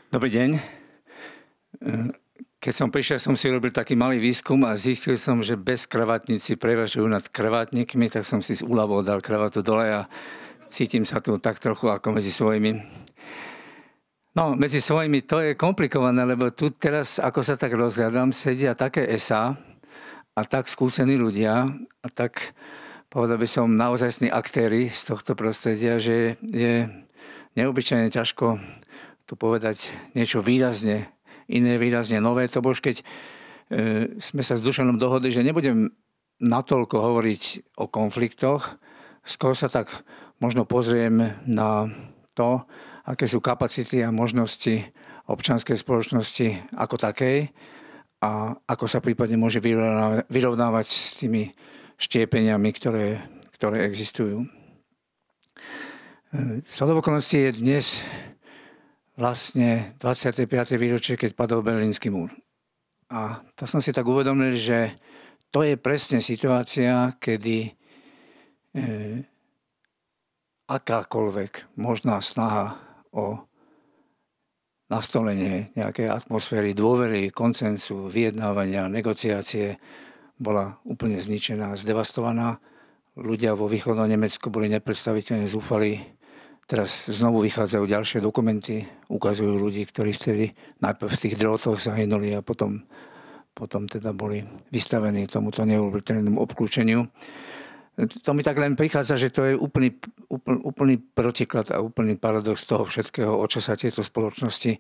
Dobrý deň. Keď som prišiel, som si robil taký malý výskum a zistil som, že bezkravatníci prevažujú nad kravatníkmi, tak som si z úľavou dal kravatu dole a cítim sa tu tak trochu ako medzi svojimi. No, medzi svojimi to je komplikované, lebo tu teraz, ako sa tak rozhľadám, sedia také esá a tak skúsení ľudia a tak, povedal by som, naozajstní aktéri z tohto prostredia, že je neobyčajne ťažko tu povedať niečo výrazne, iné výrazne nové. To bož keď sme sa s Dušanom dohodli, že nebudem natoľko hovoriť o konfliktoch, skôr sa tak možno pozriem na to, aké sú kapacity a možnosti občianskej spoločnosti ako takej a ako sa prípadne môže vyrovnávať s tými štiepeniami, ktoré existujú. Shodou okolností je dnes vlastne 25. výročie, keď padol Berlínsky múr. A to som si tak uvedomil, že to je presne situácia, kedy akákoľvek možná snaha o nastolenie nejakej atmosféry dôvery, konsenzu, vyjednávania, negociácie bola úplne zničená, zdevastovaná. Ľudia vo východnom Nemecku boli nepredstaviteľne zúfali. Teraz znovu vychádzajú ďalšie dokumenty, ukazujú ľudí, ktorí vtedy najprv v tých drôtoch zahynuli a potom teda boli vystavení tomuto neuveriteľnému obklúčeniu. To mi tak len prichádza, že to je úplný protiklad a úplný paradox toho všetkého, o čo sa tieto spoločnosti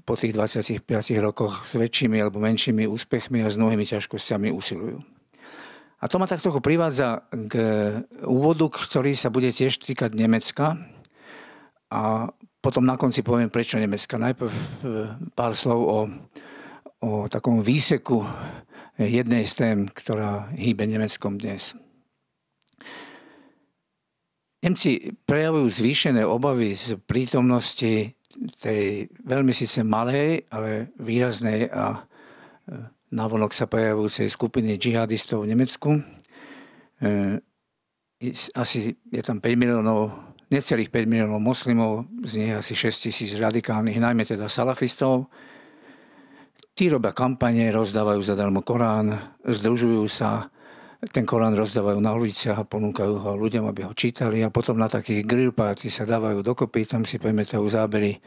po tých 25 rokoch s väčšími alebo menšími úspechmi a s mnohými ťažkosťami usilujú. A to ma tak trochu privádza k úvodu, ktorý sa bude tiež týkať Nemecka. A potom na konci poviem, prečo Nemecka. Najprv pár slov o takom výseku jednej z tém, ktorá hýbe Nemeckom dnes. Nemci prejavujú zvýšené obavy z prítomnosti tej veľmi síce malej, ale výraznej a navonok sa prejavujúcej skupiny džihadistov v Nemecku. Asi je tam 5 miliónov, necelých 5 miliónov moslimov, z nich asi 6 000 radikálnych, najmä teda salafistov. Tí robia kampane, rozdávajú zadarmo Korán, združujú sa, ten Korán rozdávajú na uliciach a ponúkajú ho ľuďom, aby ho čítali a potom na takých grill party sa dávajú dokopy, tam si pamätajú zábery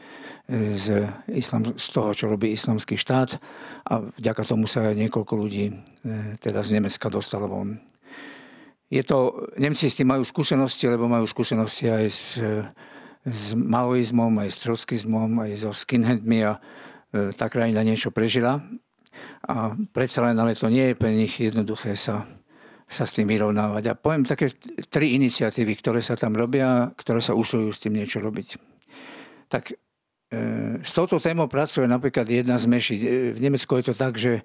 z toho, čo robí Islamský štát a vďaka tomu sa aj niekoľko ľudí teda z Nemecka dostalo von. Nemci s tým majú skúsenosti, lebo majú skúsenosti aj s maoizmom, aj s trotskizmom, aj so skinheadmi a tá krajina niečo prežila. A predsa len, ale to nie je pre nich jednoduché sa s tým vyrovnávať. A poviem také 3 iniciatívy, ktoré sa tam robia, ktoré sa usilujú s tým niečo robiť. Tak s touto témou pracuje napríklad jedna z mešít. V Nemecku je to tak, že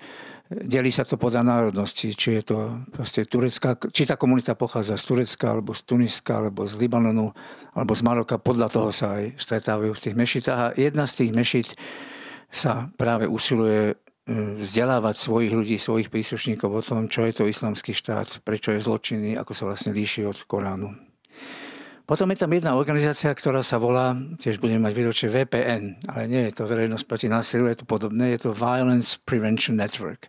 delí sa to podľa národnosti. Či je to proste turecká, či tá komunita pochádza z Turecka, alebo z Tuniska, alebo z Libanonu, alebo z Maroka. Podľa toho sa aj stretávajú v tých mešitách. A jedna z tých mešít sa práve usiluje vzdelávať svojich ľudí, svojich príslušníkov o tom, čo je to islamský štát, prečo je zločinný, ako sa vlastne líši od Koránu. Potom je tam jedna organizácia, ktorá sa volá, tiež budeme mať výročie VPN, ale nie je to Verejnosť proti násiliu, je to podobné, je to Violence Prevention Network.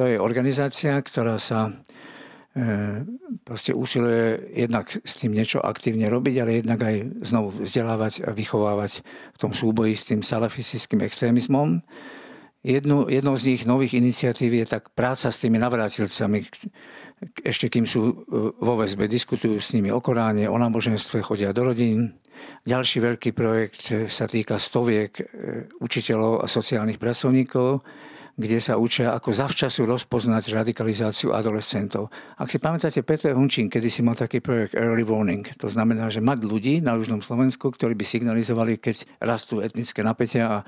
To je organizácia, ktorá sa proste usiluje jednak s tým niečo aktívne robiť, ale jednak aj znovu vzdelávať a vychovávať v tom súboji s tým salafistickým extrémizmom. Jednou z nich nových iniciatív je tak práca s tými navrátilcami, ešte kým sú vo väzbe, diskutujú s nimi o Koráne, o náboženstve, chodia do rodín. Ďalší veľký projekt sa týka stoviek učiteľov a sociálnych pracovníkov, kde sa učia, ako zavčasu rozpoznať radikalizáciu adolescentov. Ak si pamätáte, Peter Hunčín kedysi mal taký projekt Early Warning. To znamená, že mať ľudí na južnom Slovensku, ktorí by signalizovali, keď rastú etnické napätia a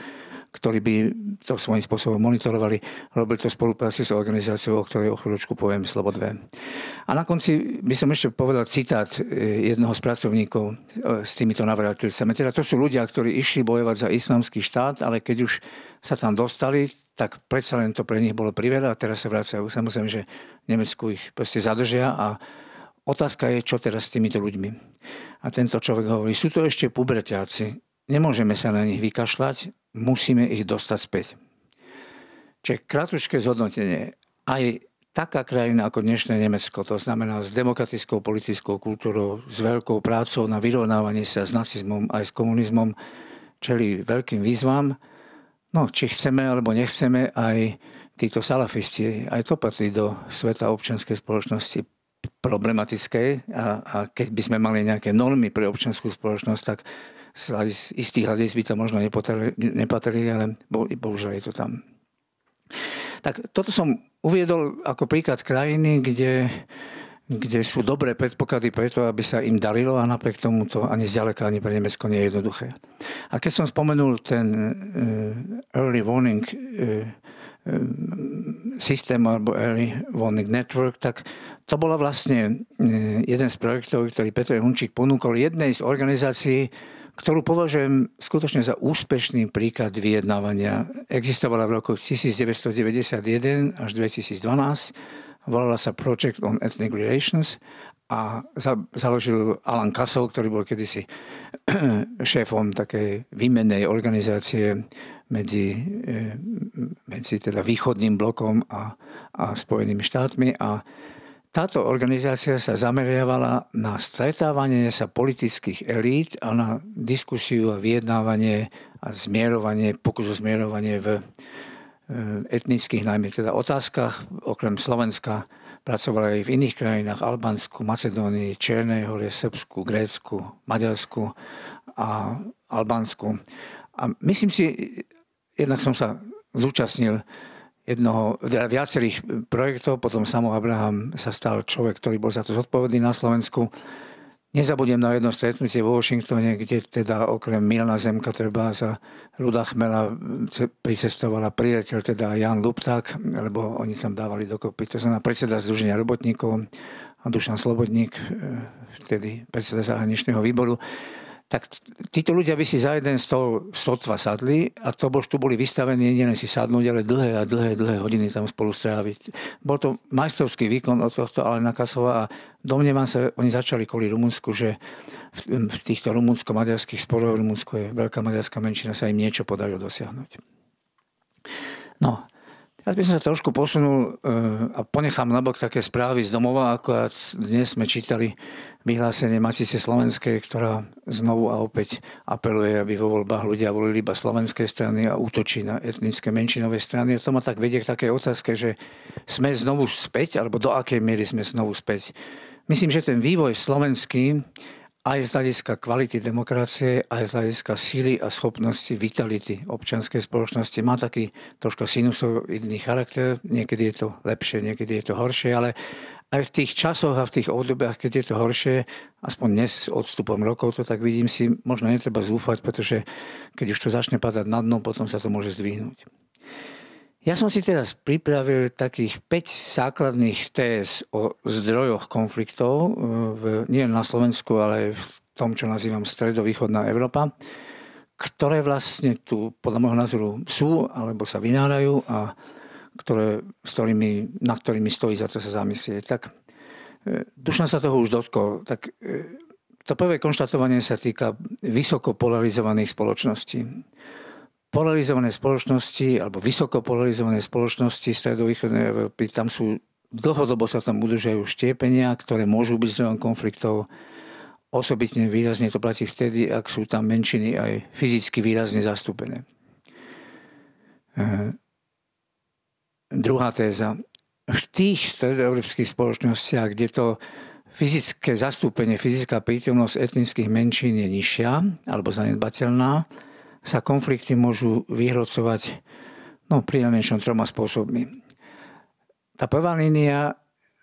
ktorí by to svojím spôsobom monitorovali. Robil to v spolupráci s organizáciou, o ktorej o chvíľočku poviem slovo 2. A na konci by som ešte povedal citát jednoho z pracovníkov s týmito navrátilcami. Teda to sú ľudia, ktorí išli bojovať za islamský štát, ale keď už sa tam dostali, tak predsa len to pre nich bolo priveľa a teraz sa vracajú. Samozrejme, že v Nemecku ich proste zadržia a otázka je, čo teraz s týmito ľuďmi. A tento človek hovorí, sú to ešte puberťáci. Nemôžeme sa na nich vykašľať, musíme ich dostať späť. Čiže krátke zhodnotenie. Aj taká krajina ako dnešné Nemecko, to znamená s demokratickou politickou kultúrou, s veľkou prácou na vyrovnávanie sa s nacizmom aj s komunizmom, čelí veľkým výzvam. No, či chceme alebo nechceme, aj títo salafisti, aj to patrí do sveta občianskej spoločnosti problematickej a keď by sme mali nejaké normy pre občiansku spoločnosť, tak z istých hľadíc by to možno nepatrili, ale bohužiaľ je to tam. Tak toto som uviedol ako príklad krajiny, kde sú dobré predpoklady preto, aby sa im darilo a napriek tomu to ani zďaleka, ani pre Nemecko nie je jednoduché. A keď som spomenul ten early warning systém alebo early warning network, tak to bola vlastne jeden z projektov, ktorý Petr Hunčík ponúkol jednej z organizácií, ktorú považujem skutočne za úspešný príklad vyjednávania. Existovala v roku 1991 až 2012. Volala sa Project on Ethnic Relations a založil Alan Kassow, ktorý bol kedysi šéfom takej výmennej organizácie medzi teda východným blokom a Spojenými štátmi. A táto organizácia sa zameriavala na stretávanie sa politických elít a na diskusiu a vyjednávanie a zmierovanie, pokus o zmierovanie v etnických najmä teda otázkach. Okrem Slovenska pracovali aj v iných krajinách, Albánsku, Macedónii, Čiernej Hore, Srbsku, Grécku, Maďarsku a Albánsku. A myslím si, jednak som sa zúčastnil viacerých projektov, potom Samo Abraham sa stal človek, ktorý bol za to zodpovedný na Slovensku. Nezabudnem na jedno stretnutie vo Washingtone, kde teda okrem Milana Zemka treba za Ruda Chmela pricestovala priateľ, teda Jan Lupták, lebo oni tam dávali dokopy. To znamená predseda Združenia robotníkov a Dušan Slobodník, vtedy predseda zahraničného výboru. Tak títo ľudia by si za jeden stôl sotva sadli a to tu boli vystavení nielen si sadnúť, ale dlhé hodiny tam spolu stráviť. Bol to majstrovský výkon od tohto Alana Kassova a domnievam sa, oni začali kvôli Rumunsku, že v týchto rumunsko-maďarských sporoch, Rumunsko je veľká maďarská menšina, sa im niečo podarilo dosiahnuť. No, teraz by som sa trošku posunul a ponechám nabok také správy z domova, ako dnes sme čítali vyhlásenie Matice slovenskej, ktorá znovu a opäť apeluje, aby vo voľbách ľudia volili iba slovenské strany a útočí na etnické menšinové strany. A to ma tak vedie k takej otázke, že sme znovu späť, alebo do akej miery sme znovu späť. Myslím, že ten vývoj slovenský aj z hľadiska kvality demokracie, aj z hľadiska síly a schopnosti vitality občianskej spoločnosti má taký troška sinusoidný charakter. Niekedy je to lepšie, niekedy je to horšie, ale aj v tých časoch a v tých obdobiach, keď je to horšie, aspoň dnes s odstupom rokov, to tak vidím si, možno netreba zúfať, pretože keď už to začne padať na dno, potom sa to môže zdvihnúť. Ja som si teraz pripravil takých 5 základných téz o zdrojoch konfliktov, nie na Slovensku, ale aj v tom, čo nazývam stredovýchodná Európa, ktoré vlastne tu podľa môjho názoru sú, alebo sa vynárajú a nad ktorými stojí za to sa zamyslieť. Tak Dušan sa toho už dotkol. Tak to prvé konštatovanie sa týka vysoko polarizovaných spoločností. Polarizované spoločnosti alebo vysoko polarizované spoločnosti stredovýchodnej Európy, tam sú dlhodobo sa tam udržajú štiepenia, ktoré môžu byť zdrojom konfliktov. Osobitne výrazne to platí vtedy, ak sú tam menšiny aj fyzicky výrazne zastúpené. Druhá téza. V tých stredoeurópskych spoločnostiach, kde to fyzické zastúpenie, fyzická prítomnosť etnických menšín je nižšia alebo zanedbateľná, sa konflikty môžu vyhrocovať prinajmenšom 3 spôsobmi. Tá prvá línia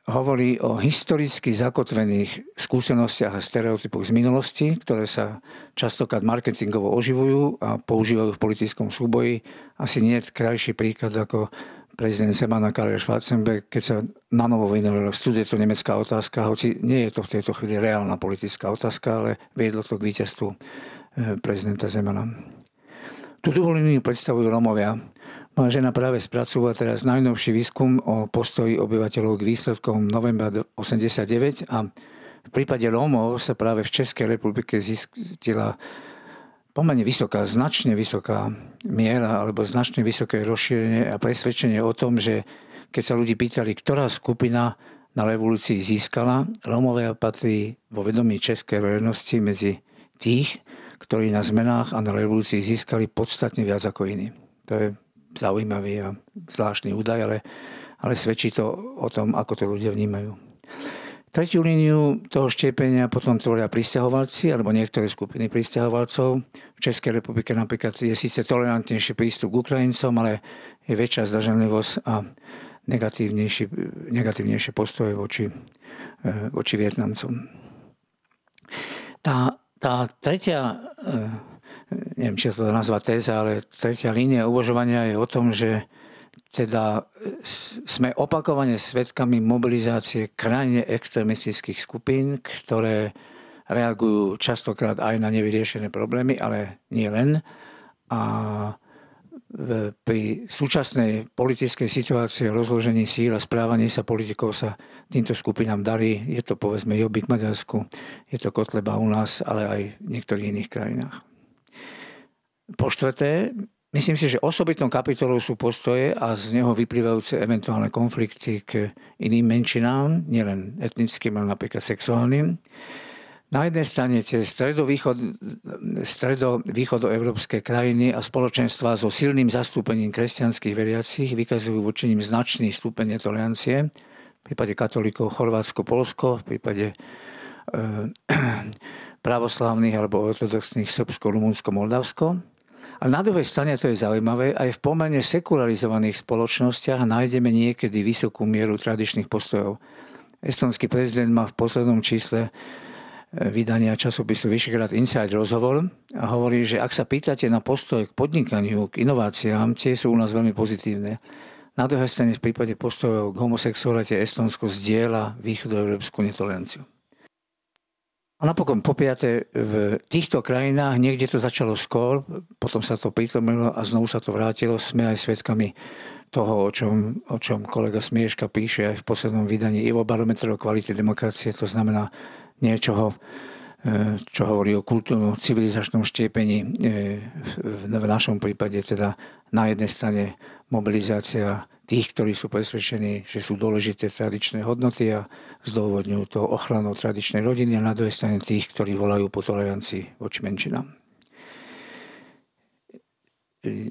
hovorí o historicky zakotvených skúsenostiach a stereotypoch z minulosti, ktoré sa častokrát marketingovo oživujú a používajú v politickom súboji. Asi nie je krajší príklad ako prezident Zemana Karel Schwarzenberg, keď sa nanovo vynorila sudetonemecká otázka, hoci nie je to v tejto chvíli reálna politická otázka, ale viedlo to k víťazstvu prezidenta Zemana. Tú druhú líniu predstavujú Rómovia. Moja žena práve spracúva teraz najnovší výskum o postoji obyvateľov k výsledkom novembra 1989 a v prípade Rómov sa práve v Českej republike zistila pomerne vysoká, značne vysoká miera alebo značne vysoké rozšírenie a presvedčenie o tom, že keď sa ľudí pýtali, ktorá skupina na revolúcii získala, Rómovia patrí vo vedomí českej verejnosti medzi tých, ktorí na zmenách a na revolúcii získali podstatne viac ako iní. To je zaujímavý a zvláštny údaj, ale svedčí to o tom, ako to ľudia vnímajú. Tretiu líniu toho štiepenia potom tvoria prisťahovalci alebo niektoré skupiny prisťahovalcov. V Českej republike napríklad je síce tolerantnejší prístup k Ukrajincom, ale je väčšia zdržanlivosť a negatívnejšie postoje voči Vietnamcom. Tá tretia, neviem, či sa to nazva téza, ale tretia línia uvažovania je o tom, že teda sme opakovane svedkami mobilizácie krajne extrémistických skupín, ktoré reagujú častokrát aj na nevyriešené problémy, ale nie len. A pri súčasnej politickej situácii a rozložení síl a správaní sa politikov sa týmto skupinám darí. Je to povedzme Jobbik v Maďarsku, je to Kotleba u nás, ale aj v niektorých iných krajinách. Po štvrté, myslím si, že osobitnou kapitolou sú postoje a z neho vyplývajúce eventuálne konflikty k iným menšinám, nielen etnickým, ale napríklad sexuálnym. Na jednej strane tie stredovýchodoeurópske krajiny a spoločenstva so silným zastúpením kresťanských veriacich vykazujú voči ním značný stupeň tolerancie. V prípade katolíkov Chorvátsko, Poľsko, v prípade pravoslávnych alebo ortodoxných Srbsko, Rumunsko, Moldavsko. Ale na druhej strane, to je zaujímavé, aj v pomerne sekularizovaných spoločnostiach nájdeme niekedy vysokú mieru tradičných postojov. Estonský prezident má v poslednom čísle vydania časopisu Vyšehrad Inside rozhovor a hovorí, že ak sa pýtate na postoj k podnikaniu, k inováciám, tie sú u nás veľmi pozitívne. Na druhej strane v prípade postojov k homosexualite Estonsko zdieľa východoeurópsku netoleranciu. A napokon po piate, v týchto krajinách niekde to začalo skôr, potom sa to pritomilo a znovu sa to vrátilo. Sme aj svedkami toho, o čom kolega Smieška píše aj v poslednom vydaní Eurobarometer o kvalite demokracie, to znamená niečoho, čo hovorí o kultúrnom civilizačnom štiepení. V našom prípade teda na jednej strane mobilizácia tých, ktorí sú presvedčení, že sú dôležité tradičné hodnoty a zdôvodňujú to ochranou tradičnej rodiny, a na druhej strane tých, ktorí volajú po tolerancii voči menšinám.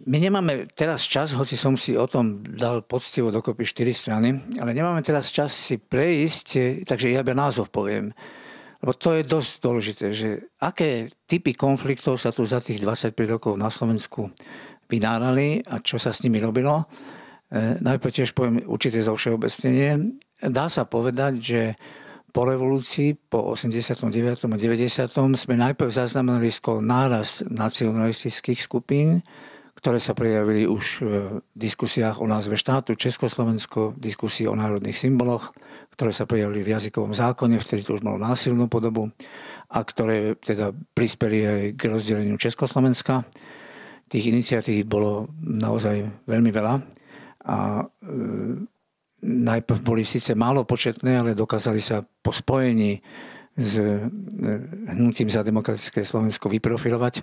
My nemáme teraz čas, hoci som si o tom dal poctivo dokopy 4 strany, ale nemáme teraz čas si prejsť, takže ja iba názov poviem. Lebo to je dosť dôležité, že aké typy konfliktov sa tu za tých 25 rokov na Slovensku vynárali a čo sa s nimi robilo. Najprv tiež poviem určité zovšeobecnenie. Dá sa povedať, že po revolúcii, po 89. a 90. sme najprv zaznamenali skôr nárast nacionalistických skupín, ktoré sa prejavili už v diskusiách o názve štátu Československo, diskusii o národných symboloch, ktoré sa prejavili v jazykovom zákone, vtedy to už malo násilnú podobu a ktoré teda prispeli aj k rozdeleniu Československa. Tých iniciatív bolo naozaj veľmi veľa a najprv boli síce málo početné, ale dokázali sa po spojení s hnutím za demokratické Slovensko vyprofilovať.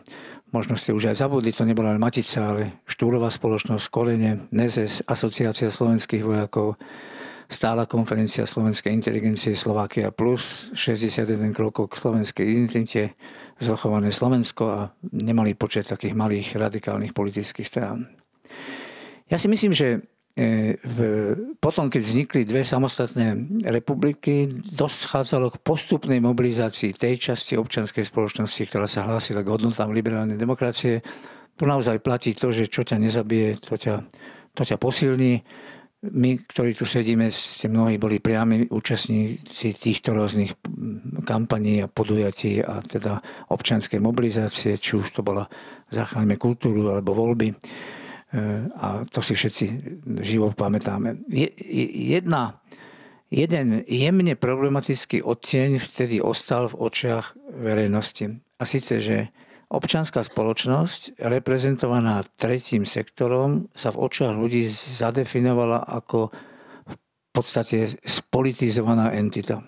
Možno ste už aj zabudli, to nebola len Matica, ale Štúrová spoločnosť, Kolene, NEZES, Asociácia slovenských vojakov, Stála konferencia slovenskej inteligencie Slovakia plus, 61 krokov k slovenskej identite, Zvrchované Slovensko a nemalý počet takých malých radikálnych politických strán. Ja si myslím, že potom, keď vznikli dve samostatné republiky, dochádzalo k postupnej mobilizácii tej časti občianskej spoločnosti, ktorá sa hlásila k hodnotám liberálnej demokracie. Tu naozaj platí to, že čo ťa nezabije, to ťa posilní. My, ktorí tu sedíme, ste mnohí boli priami účastníci týchto rôznych kampaní a podujatí a teda občianskej mobilizácie, či už to bola Zachráňme kultúru alebo voľby. A to si všetci živo pamätáme. Jeden jemne problematický odtieň vtedy ostal v očiach verejnosti. A síce, že občianská spoločnosť, reprezentovaná tretím sektorom, sa v očiach ľudí zadefinovala ako v podstate spolitizovaná entita.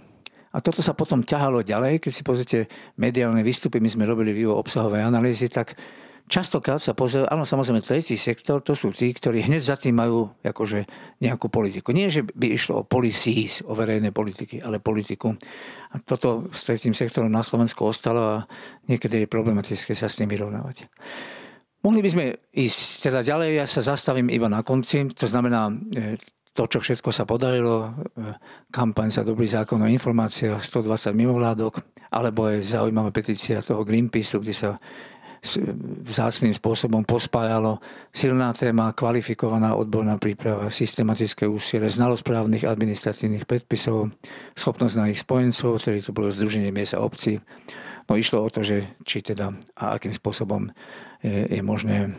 A toto sa potom ťahalo ďalej, keď si pozrite mediálne výstupy, my sme robili vývoj obsahovej analýzy, tak častokrát sa pozrie, áno, samozrejme tretí sektor, to sú tí, ktorí hneď za tým majú akože nejakú politiku. Nie, že by išlo o policies, o verejné politiky, ale politiku. A toto s tretím sektorom na Slovensku ostalo a niekedy je problematické sa s tým vyrovnávať. Mohli by sme ísť teda ďalej, ja sa zastavím iba na konci, to znamená to, čo všetko sa podarilo, kampaň za dobrý zákon o informáciách, 120 mimovládok, alebo aj zaujímavá petícia toho Greenpeaceu, kde sa vzácnym spôsobom pospájalo silná téma, kvalifikovaná odborná príprava, systematické úsilie, znalosť právnych administratívnych predpisov, schopnosť na ich spojencov, ktorý to bolo Združenie miest a obcí. No išlo o to, že či teda a akým spôsobom je možné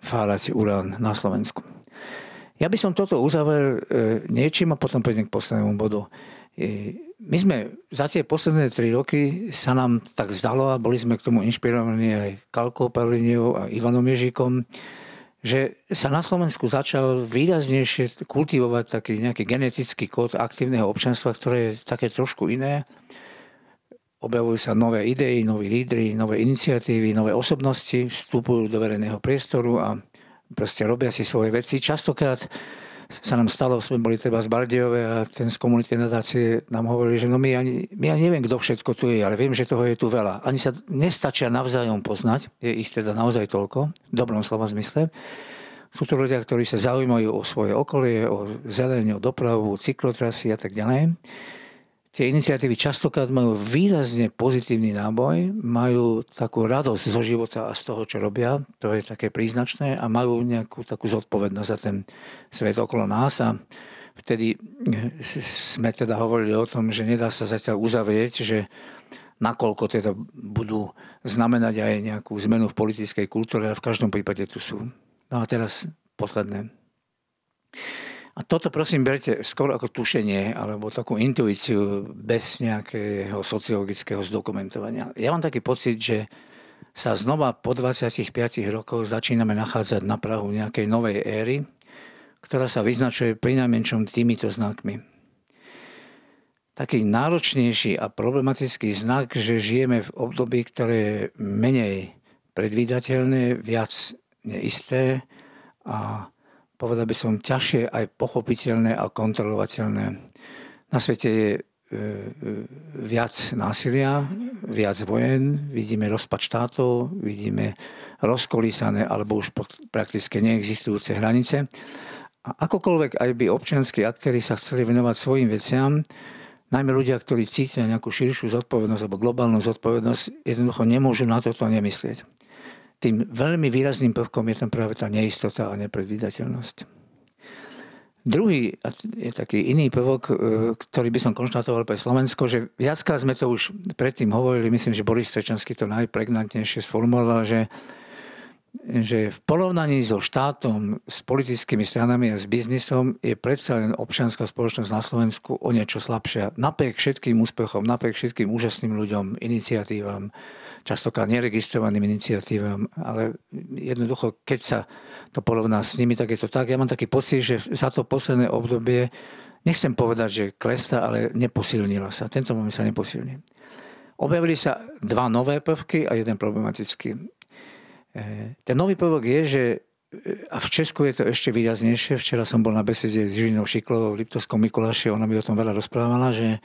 fárať urán na Slovensku. Ja by som toto uzavrel niečím a potom prejdem k poslednému bodu. My sme za tie posledné 3 roky sa nám tak zdalo a boli sme k tomu inšpirovaní aj Kalkou Pavliniou a Ivanom Ježíkom, že sa na Slovensku začal výraznejšie kultivovať taký nejaký genetický kód aktívneho občianstva, ktoré je také trošku iné. Objavujú sa nové idei, noví lídri, nové iniciatívy, nové osobnosti, vstupujú do verejného priestoru a proste robia si svoje veci. Častokrát sa nám stalo, sme boli treba z Bardejove a ten z komunity nadácie nám hovorili, že no ja neviem, kto všetko tu je, ale viem, že toho je tu veľa. Ani sa nestačia navzájom poznať, je ich teda naozaj toľko, v dobrom slova zmysle. Sú to ľudia, ktorí sa zaujímajú o svoje okolie, o zeleň, o dopravu, cyklotrasy a tak ďalej. Tie iniciatívy častokrát majú výrazne pozitívny náboj, majú takú radosť zo života a z toho, čo robia, to je také príznačné a majú nejakú takú zodpovednosť za ten svet okolo nás a vtedy sme teda hovorili o tom, že nedá sa zatiaľ uzavrieť, že nakoľko teda budú znamenať aj nejakú zmenu v politickej kultúre, ale v každom prípade tu sú. No a teraz posledné. A toto prosím berte skôr ako tušenie alebo takú intuíciu bez nejakého sociologického zdokumentovania. Ja mám taký pocit, že sa znova po 25 rokoch začíname nachádzať na prahu nejakej novej éry, ktorá sa vyznačuje prinajmenšom týmito znakmi. Taký náročnejší a problematický znak, že žijeme v období, ktoré je menej predvídateľné, viac neisté a povedal by som, ťažšie aj pochopiteľné a kontrolovateľné. Na svete je viac násilia, viac vojen, vidíme rozpad štátov, vidíme rozkolísané alebo už prakticky neexistujúce hranice. A akokoľvek aj by občianski aktéri sa chceli venovať svojim veciam, najmä ľudia, ktorí cítia nejakú širšiu zodpovednosť alebo globálnu zodpovednosť, jednoducho nemôžu na toto nemyslieť. Tým veľmi výrazným prvkom je tam práve tá neistota a nepredvídateľnosť. Druhý je taký iný prvok, ktorý by som konštatoval pre Slovensko, že viackrát sme to už predtým hovorili, myslím, že Boris Strečanský to najpregnantnejšie sformuloval, že v porovnaní so štátom, s politickými stranami a s biznisom je predsa len občianská spoločnosť na Slovensku o niečo slabšia. Napriek všetkým úspechom, napriek všetkým úžasným ľuďom, iniciatívam, častokrát neregistrovaným iniciatívam, ale jednoducho, keď sa to porovná s nimi, tak je to tak. Ja mám taký pocit, že za to posledné obdobie, nechcem povedať, že klesla, ale neposilnila sa. Tento moment sa neposilní. Objavili sa 2 nové prvky a jeden problematický. Ten nový prvok je, že a v Česku je to ešte výraznejšie. Včera som bol na besede s Žinou Šiklovou v Liptovskom Mikuláši, ona mi o tom veľa rozprávala, že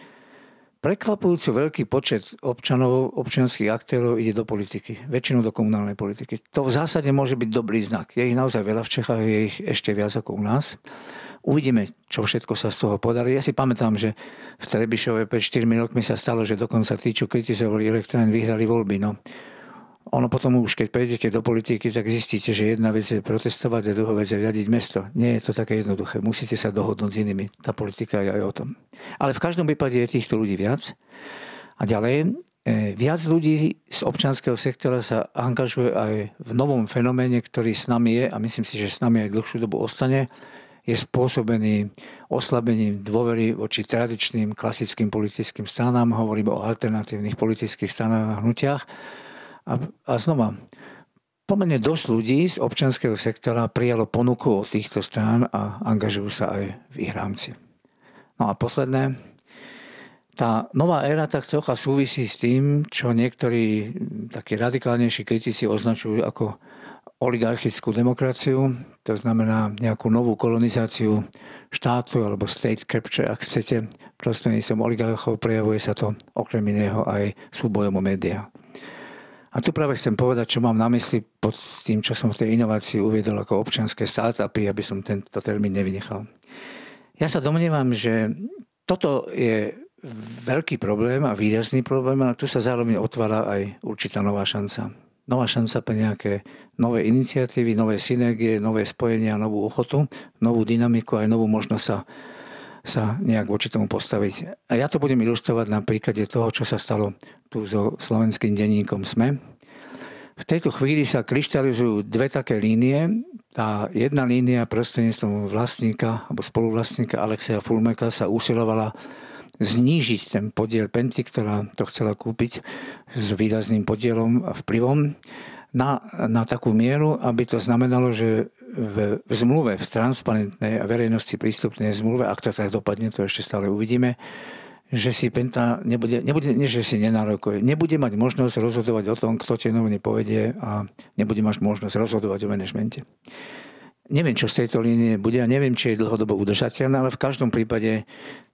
prekvapujúco veľký počet občanov, občianskych aktérov ide do politiky, väčšinou do komunálnej politiky. To v zásade môže byť dobrý znak. Je ich naozaj veľa v Čechách, je ich ešte viac ako u nás. Uvidíme, čo všetko sa z toho podarí. Ja si pamätám, že v Trebišove pred 4 rokmi sa stalo, že dokonca tí, čo kritizovali elektrárne, vyhrali voľby. No. Ono potom už, keď prejdete do politiky, tak zistíte, že jedna vec je protestovať a druhá vec je riadiť mesto. Nie je to také jednoduché. Musíte sa dohodnúť s inými. Tá politika je aj o tom. Ale v každom prípade je týchto ľudí viac. A ďalej, viac ľudí z občianskeho sektora sa angažuje aj v novom fenoméne, ktorý s nami je a myslím si, že s nami aj dlhšiu dobu ostane. Je spôsobený oslabením dôvery voči tradičným klasickým politickým stranám. Hovorím o alternatívnych politických stranách a hnutiach. A znova, pomerne dosť ľudí z občianskeho sektora prijalo ponuku od týchto strán a angažujú sa aj v ich rámci. No a posledné, tá nová éra tak trocha súvisí s tým, čo niektorí takí radikálnejší kritici označujú ako oligarchickú demokraciu, to znamená nejakú novú kolonizáciu štátu alebo state capture, ak chcete, prostredníctvom oligarchov prejavuje sa to okrem iného aj súbojom o médiá. A tu práve chcem povedať, čo mám na mysli pod tým, čo som v tej inovácii uviedol ako občianske startupy, aby som tento termín nevynechal. Ja sa domnievam, že toto je veľký problém a výrazný problém, ale tu sa zároveň otvára aj určitá nová šanca. Nová šanca pre nejaké nové iniciatívy, nové synergie, nové spojenia, novú ochotu, novú dynamiku a aj novú možnosť sa nejak voči tomu postaviť. A ja to budem ilustrovať na príklade toho, čo sa stalo tu so slovenským denníkom SME. V tejto chvíli sa kryštalizujú dve také línie. Tá jedna línia prostredníctvom vlastníka alebo spoluvlastníka Alexeja Fulmeka sa usilovala znížiť ten podiel Penty, ktorá to chcela kúpiť s výrazným podielom a vplyvom na takú mieru, aby to znamenalo, že v zmluve, v transparentnej a verejnosti prístupnej zmluve, ak to tak dopadne, to ešte stále uvidíme, že si Penta nebude že si nenárokuje, nebude mať možnosť rozhodovať o tom, kto tie noviny povedie a nebude mať možnosť rozhodovať o manažmente. Neviem, čo z tejto línie bude a neviem, či je dlhodobo udržateľná, ale v každom prípade,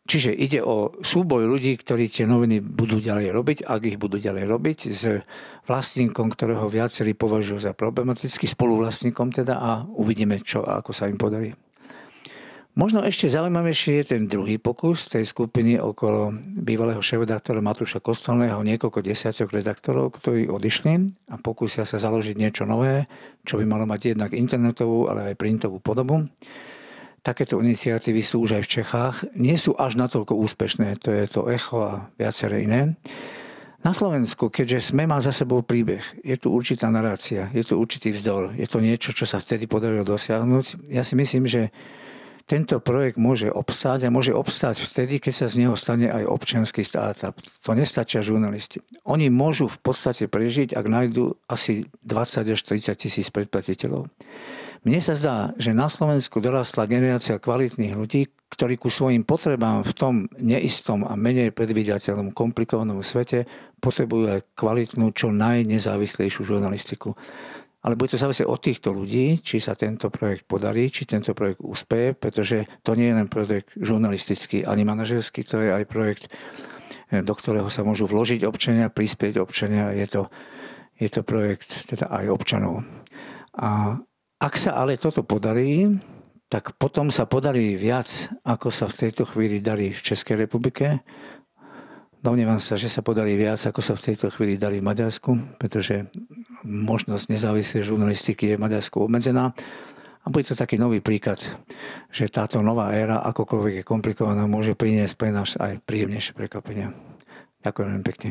čiže ide o súboj ľudí, ktorí tie noviny budú ďalej robiť, ak ich budú ďalej robiť, s vlastníkom, ktorého viacerí považujú za problematický, spoluvlastníkom teda, a uvidíme, čo a ako sa im podarí. Možno ešte zaujímavejší je ten druhý pokus tej skupiny okolo bývalého šéfredaktora Matúša Kostolného, niekoľko desiatok redaktorov, ktorí odišli a pokúsia sa založiť niečo nové, čo by malo mať jednak internetovú, ale aj printovú podobu. Takéto iniciatívy sú už aj v Čechách. Nie sú až natoľko úspešné, to je to Echo a viaceré iné. Na Slovensku, keďže SME má za sebou príbeh, je tu určitá narácia, je tu určitý vzdor, je to niečo, čo sa vtedy podarilo dosiahnuť. Ja si myslím, že tento projekt môže obstáť a môže obstáť vtedy, keď sa z neho stane aj občiansky startup. To nestačia žurnalisti. Oni môžu v podstate prežiť, ak nájdú asi 20 až 30 tisíc predplatiteľov. Mne sa zdá, že na Slovensku dorastla generácia kvalitných ľudí, ktorí ku svojim potrebám v tom neistom a menej predvídateľnom, komplikovanom svete potrebujú aj kvalitnú, čo najnezávislejšiu žurnalistiku. Ale bude to závisieť od týchto ľudí, či sa tento projekt podarí, či tento projekt úspeje, pretože to nie je len projekt žurnalistický ani manažerský, to je aj projekt, do ktorého sa môžu vložiť občania, prispieť občania, je to projekt teda aj občanov. A ak sa ale toto podarí, tak potom sa podarí viac, ako sa v tejto chvíli darí v Českej republike. Domnievam sa, že sa podarí viac, ako sa v tejto chvíli darí v Maďarsku, pretože možnosť nezávislej žurnalistiky je v Maďarsku obmedzená. A bude to taký nový príklad, že táto nová éra, akokoľvek je komplikovaná, môže priniesť pre nás aj príjemnejšie prekvapenia. Ďakujem veľmi pekne.